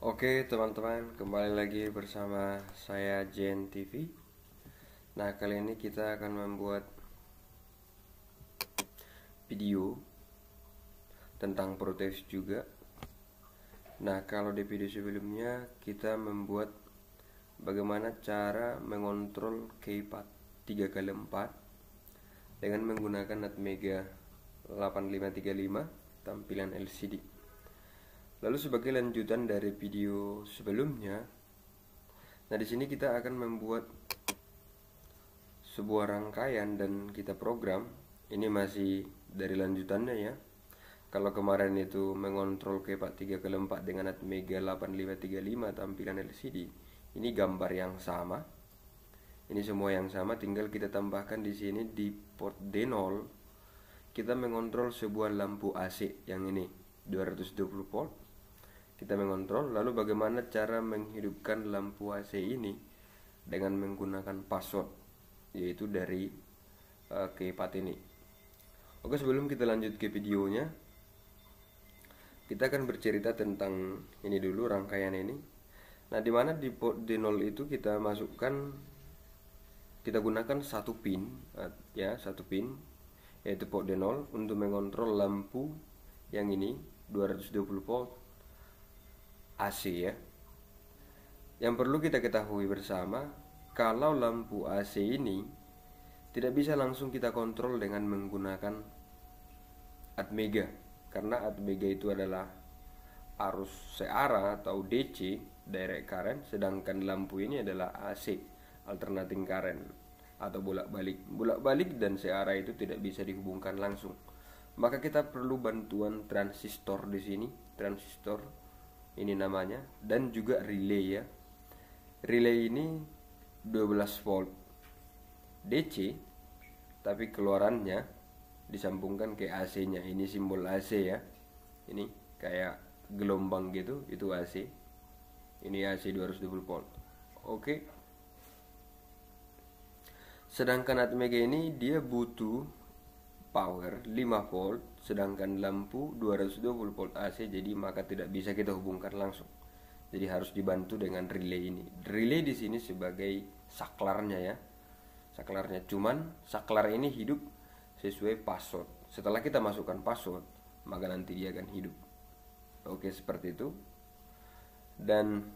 Oke teman-teman, kembali lagi bersama saya Jen TV. Nah, kali ini kita akan membuat video tentang protes juga. Nah, kalau di video sebelumnya kita membuat bagaimana cara mengontrol keypad 3x4 dengan menggunakan Atmega 8535 tampilan LCD. Lalu sebagai lanjutan dari video sebelumnya, nah di sini kita akan membuat sebuah rangkaian dan kita program. Ini masih dari lanjutannya ya. Kalau kemarin itu mengontrol keypad 3x4 dengan Atmega 8535 tampilan LCD, ini gambar yang sama. Ini semua yang sama, tinggal kita tambahkan di sini di port D0 kita mengontrol sebuah lampu AC yang ini 220 volt. Kita mengontrol, lalu bagaimana cara menghidupkan lampu AC ini dengan menggunakan password, yaitu dari keypad ini. Oke, sebelum kita lanjut ke videonya, kita akan bercerita tentang ini dulu, rangkaian ini. Nah, dimana di port D0 itu kita masukkan, kita gunakan satu pin, ya, satu pin, yaitu port D0 untuk mengontrol lampu yang ini 220 volt AC ya. Yang perlu kita ketahui bersama, kalau lampu AC ini tidak bisa langsung kita kontrol dengan menggunakan Atmega, karena Atmega itu adalah arus searah atau DC, direct current, sedangkan lampu ini adalah AC, alternating current atau bolak-balik dan searah itu tidak bisa dihubungkan langsung. Maka kita perlu bantuan transistor di sini, transistor ini namanya, dan juga relay ya. Relay ini 12 volt DC, tapi keluarannya disambungkan ke AC-nya. Ini simbol AC ya. Ini kayak gelombang gitu, itu AC. Ini AC 220 volt. Oke. Sedangkan Atmega ini dia butuh power 5 volt, sedangkan lampu 220 volt AC, jadi maka tidak bisa kita hubungkan langsung. Jadi harus dibantu dengan relay ini. Relay di sini sebagai saklarnya ya. Saklarnya, cuman saklar ini hidup sesuai password. Setelah kita masukkan password, maka nanti dia akan hidup. Oke, seperti itu. Dan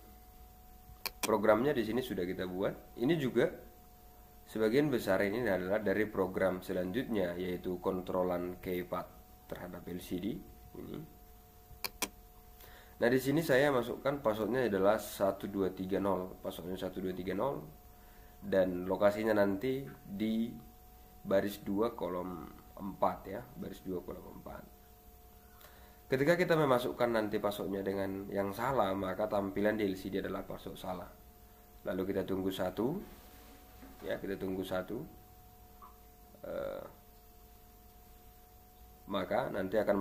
programnya di sini sudah kita buat. Ini juga sebagian besar ini adalah dari program selanjutnya, yaitu kontrolan keypad terhadap LCD ini. Nah, di sini saya masukkan passwordnya adalah 1230. Passwordnya 1230 dan lokasinya nanti di baris 2 kolom 4 ya, baris 2 kolom 4. Ketika kita memasukkan nanti passwordnya dengan yang salah, maka tampilan di LCD adalah password salah. Lalu kita tunggu satu. Ya, kita tunggu satu. Maka nanti akan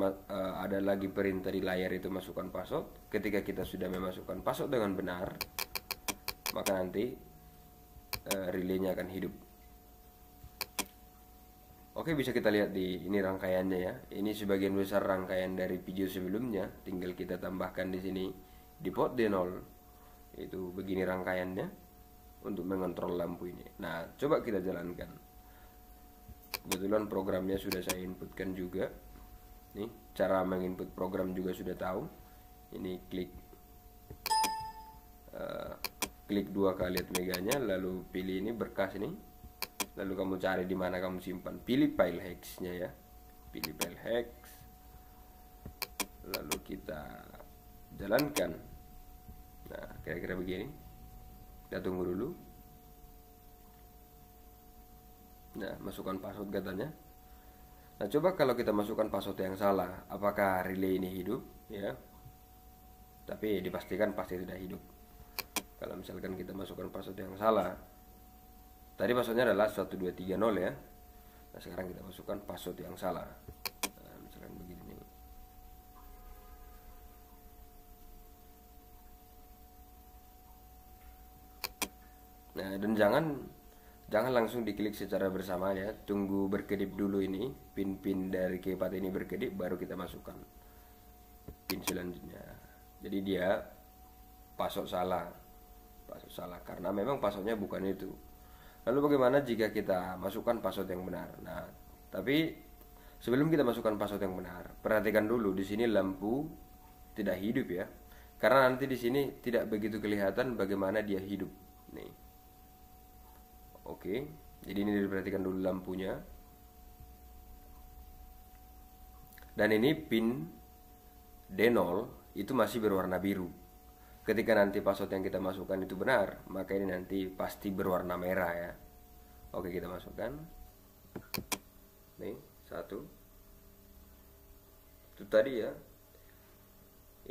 ada lagi perintah di layar itu masukkan password. Ketika kita sudah memasukkan password dengan benar, maka nanti relaynya akan hidup. Oke, bisa kita lihat di ini rangkaiannya ya. Ini sebagian besar rangkaian dari video sebelumnya, tinggal kita tambahkan di sini di port D0. Itu begini rangkaiannya untuk mengontrol lampu ini. Nah, coba kita jalankan. Kebetulan programnya sudah saya inputkan juga. Nih, cara menginput program juga sudah tahu. Ini klik 2 kali Atmeganya, lalu pilih ini berkas ini. Lalu kamu cari di mana kamu simpan. Pilih file hex-nya ya. Pilih file hex. Lalu kita jalankan. Nah, kira-kira begini. Kita tunggu dulu. Nah, masukkan password katanya. Nah, coba kalau kita masukkan password yang salah, apakah relay ini hidup ya? Tapi dipastikan pasti tidak hidup. Kalau misalkan kita masukkan password yang salah, tadi passwordnya adalah 1230 ya. Nah, sekarang kita masukkan password yang salah. Nah, misalkan begini nih. Nah, dan jangan langsung diklik secara bersamaan ya. Tunggu berkedip dulu ini, pin-pin dari keypad ini berkedip, baru kita masukkan pin selanjutnya. Jadi dia pasok salah karena memang pasoknya bukan itu. Lalu bagaimana jika kita masukkan password yang benar? Nah, tapi sebelum kita masukkan password yang benar, perhatikan dulu di sini lampu tidak hidup ya. Karena nanti di sini tidak begitu kelihatan bagaimana dia hidup. Nih. Oke, jadi ini diperhatikan dulu lampunya. Dan ini pin D0 itu masih berwarna biru. Ketika nanti password yang kita masukkan itu benar, maka ini nanti pasti berwarna merah ya. Oke, kita masukkan. Nih, 1. Itu tadi ya.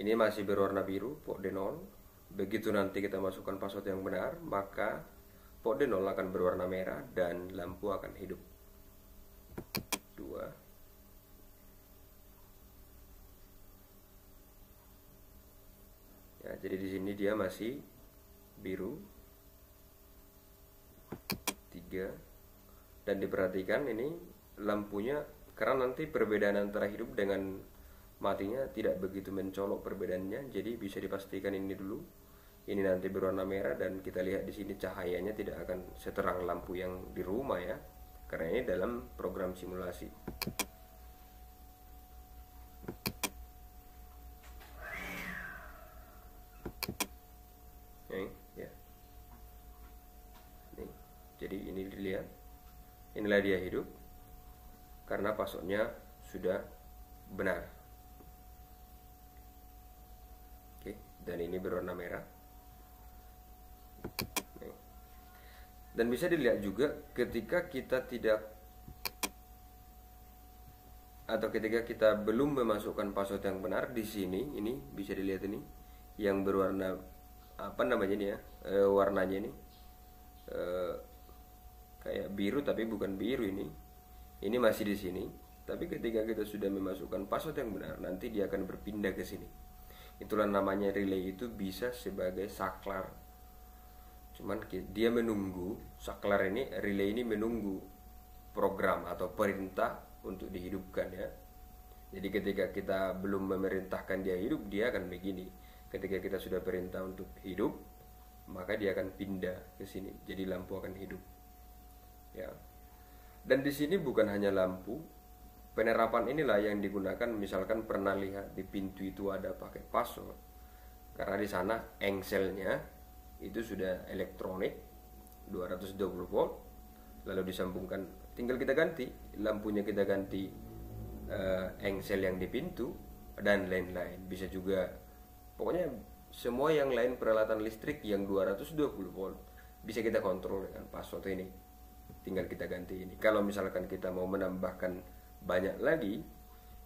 Ini masih berwarna biru, port D0. Begitu nanti kita masukkan password yang benar, maka port D0 akan berwarna merah dan lampu akan hidup. 2. Ya, jadi di sini dia masih biru. 3. Dan diperhatikan ini lampunya, karena nanti perbedaan antara hidup dengan matinya tidak begitu mencolok perbedaannya, jadi bisa dipastikan ini dulu. Ini nanti berwarna merah dan kita lihat di sini cahayanya tidak akan seterang lampu yang di rumah ya, karena ini dalam program simulasi. Ya. Nih, jadi ini dilihat, inilah dia hidup karena passwordnya sudah benar. Oke, dan ini berwarna merah. Nih. Dan bisa dilihat juga ketika kita tidak, atau ketika kita belum memasukkan password yang benar, di sini ini bisa dilihat ini yang berwarna apa namanya ini ya, warnanya ini kayak biru tapi bukan biru, ini masih di sini. Tapi ketika kita sudah memasukkan password yang benar, nanti dia akan berpindah ke sini. Itulah namanya relay, itu bisa sebagai saklar. Cuman dia menunggu, saklar ini, relay ini menunggu program atau perintah untuk dihidupkan ya. Jadi ketika kita belum memerintahkan dia hidup, dia akan begini. Ketika kita sudah perintah untuk hidup, maka dia akan pindah ke sini. Jadi lampu akan hidup. Ya. Dan di sini bukan hanya lampu, penerapan inilah yang digunakan. Misalkan pernah lihat di pintu itu ada pakai password, karena di sana engselnya itu sudah elektronik 220 volt, lalu disambungkan, tinggal kita ganti lampunya, kita ganti engsel yang di pintu dan lain-lain. Bisa juga, pokoknya semua yang lain peralatan listrik yang 220 volt bisa kita kontrol dengan password ini. Tinggal kita ganti ini. Kalau misalkan kita mau menambahkan banyak lagi,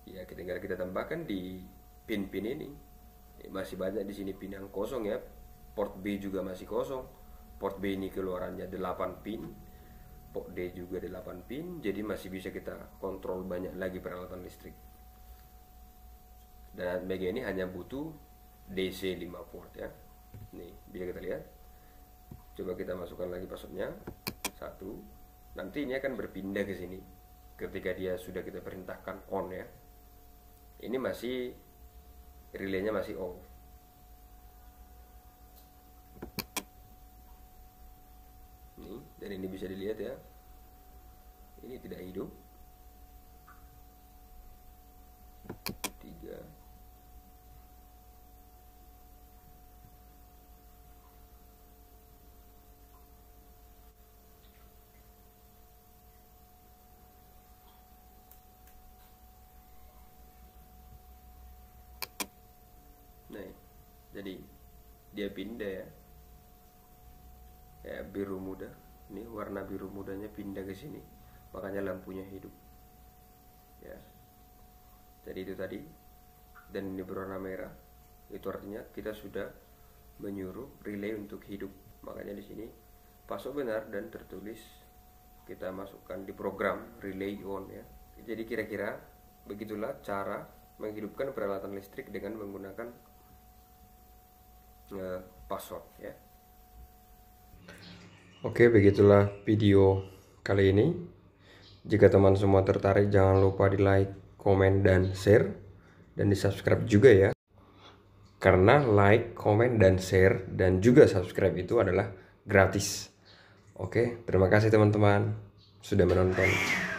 ya tinggal kita tambahkan di pin-pin ini. Masih banyak di sini pin yang kosong ya. Port B juga masih kosong. Port B ini keluarannya 8 pin. Port D juga 8 pin. Jadi masih bisa kita kontrol banyak lagi peralatan listrik. Dan ATmega ini hanya butuh DC 5 port ya. Nih, bisa kita lihat. Coba kita masukkan lagi passwordnya. 1. Nanti ini akan berpindah ke sini ketika dia sudah kita perintahkan on ya. Ini masih relaynya masih off. Nih, dan ini bisa dilihat ya. Ini tidak hidup. 3. Nah, jadi dia pindah ya. Ya, biru muda. Ini warna biru mudanya pindah ke sini. Makanya lampunya hidup. Ya. Jadi itu tadi. Dan ini berwarna merah. Itu artinya kita sudah menyuruh relay untuk hidup. Makanya di sini password benar dan tertulis kita masukkan di program relay on ya. Jadi kira-kira begitulah cara menghidupkan peralatan listrik dengan menggunakan password ya. Oke, begitulah video kali ini. Jika teman semua tertarik, jangan lupa di like, komen, dan share, dan di subscribe juga ya. Karena like, komen, dan share, dan juga subscribe itu adalah gratis. Oke, terima kasih teman-teman sudah menonton.